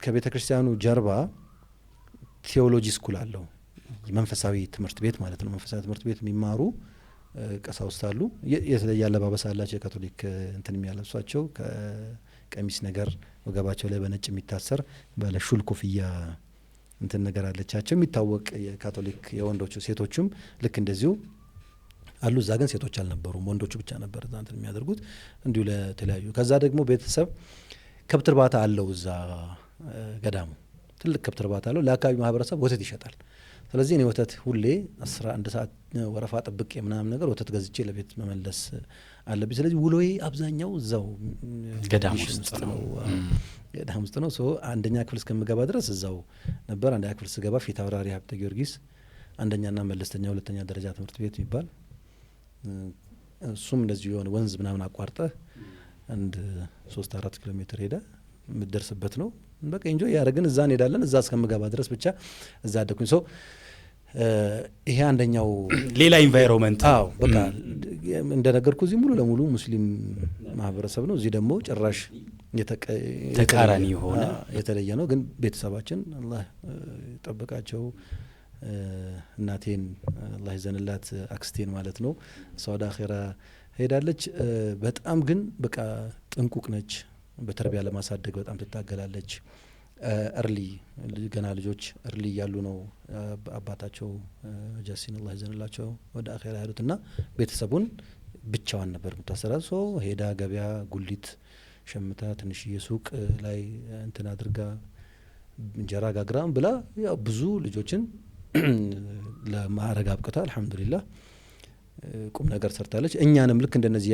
ከቤተ ክርስቲያኑ ጀርባ ቴዎሎጂ ስኩል አለው፣ መንፈሳዊ ትምህርት ቤት ማለት ነው። መንፈሳዊ ትምህርት ቤት የሚማሩ ቀሳውስት አሉ። የተለየ አለባበስ አላቸው። የካቶሊክ እንትን የሚያለብሷቸው ቀሚስ ነገር ወገባቸው ላይ በነጭ የሚታሰር ባለ ሹል ኮፍያ እንትን ነገር አለቻቸው። የሚታወቅ የካቶሊክ የወንዶቹ ሴቶቹም ልክ እንደዚሁ አሉ። እዛ ግን ሴቶች አልነበሩም፣ ወንዶቹ ብቻ ነበር እዛ እንትን የሚያደርጉት እንዲሁ ለተለያዩ። ከዛ ደግሞ ቤተሰብ ከብት እርባታ አለው እዛ ገዳሙ ትልቅ ከብት እርባታ አለው። ለአካባቢ ማህበረሰብ ወተት ይሸጣል። ስለዚህ እኔ ወተት ሁሌ 11 ሰዓት ወረፋ ጠብቄ ምናምን ነገር ወተት ገዝቼ ለቤት መመለስ አለብኝ። ስለዚህ ውሎዬ አብዛኛው እዛው ገዳም ውስጥ ነው። ገዳም ውስጥ ነው። አንደኛ ክፍል እስከምገባ ድረስ እዛው ነበር። አንደኛ ክፍል ስገባ ፊት አውራሪ ሀብተ ጊዮርጊስ አንደኛና መለስተኛ ሁለተኛ ደረጃ ትምህርት ቤት የሚባል እሱም እንደዚሁ የሆነ ወንዝ ምናምን አቋርጠህ አንድ 3-4 ኪሎ ሜትር ሄደ የምትደርስበት ነው። በቃ ኢንጆይ ያደረግን እዛ እንሄዳለን። እዛ እስከምገባ ድረስ ብቻ እዛ አደኩኝ። ይሄ አንደኛው ሌላ ኢንቫይሮንመንት። አዎ በቃ እንደነገርኩ እዚህ ሙሉ ለሙሉ ሙስሊም ማህበረሰብ ነው። እዚህ ደግሞ ጭራሽ ተቃራኒ የሆነ የተለየ ነው። ግን ቤተሰባችን አላህ ይጠብቃቸው፣ እናቴን አላህ ይዘንላት፣ አክስቴን ማለት ነው እሷ ወደ አኺራ ሄዳለች። በጣም ግን በቃ ጥንቁቅ ነች። በተርቢያ ለማሳደግ በጣም ትታገላለች። እርሊ ገና ልጆች እርሊ እያሉ ነው አባታቸው ጃሲን አላህ ይዘንላቸው ወደ አኺራ ሄዱት እና ቤተሰቡን ብቻዋን ነበር የምታሰራት። ሄዳ ገበያ ጉሊት ሸምታ ትንሽዬ ሱቅ ላይ እንትን አድርጋ እንጀራ ጋግራ ብላ ያው ብዙ ልጆችን ለማዕረግ አብቅታ አልሐምዱሊላህ ቁም ነገር ሰርታለች። እኛንም ልክ እንደነዚህ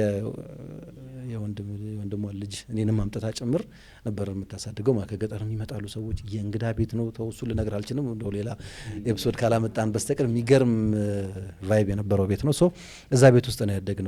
የወንድሟ ልጅ እኔንም ማምጣታ ጭምር ነበር የምታሳድገው። ከገጠር የሚመጣሉ ሰዎች የእንግዳ ቤት ነው ተውሱ ልነግር አልችልም። እንደው ሌላ ኤፒሶድ ካላመጣን በስተቀር የሚገርም ቫይብ የነበረው ቤት ነው። እዛ ቤት ውስጥ ነው ያደግነው።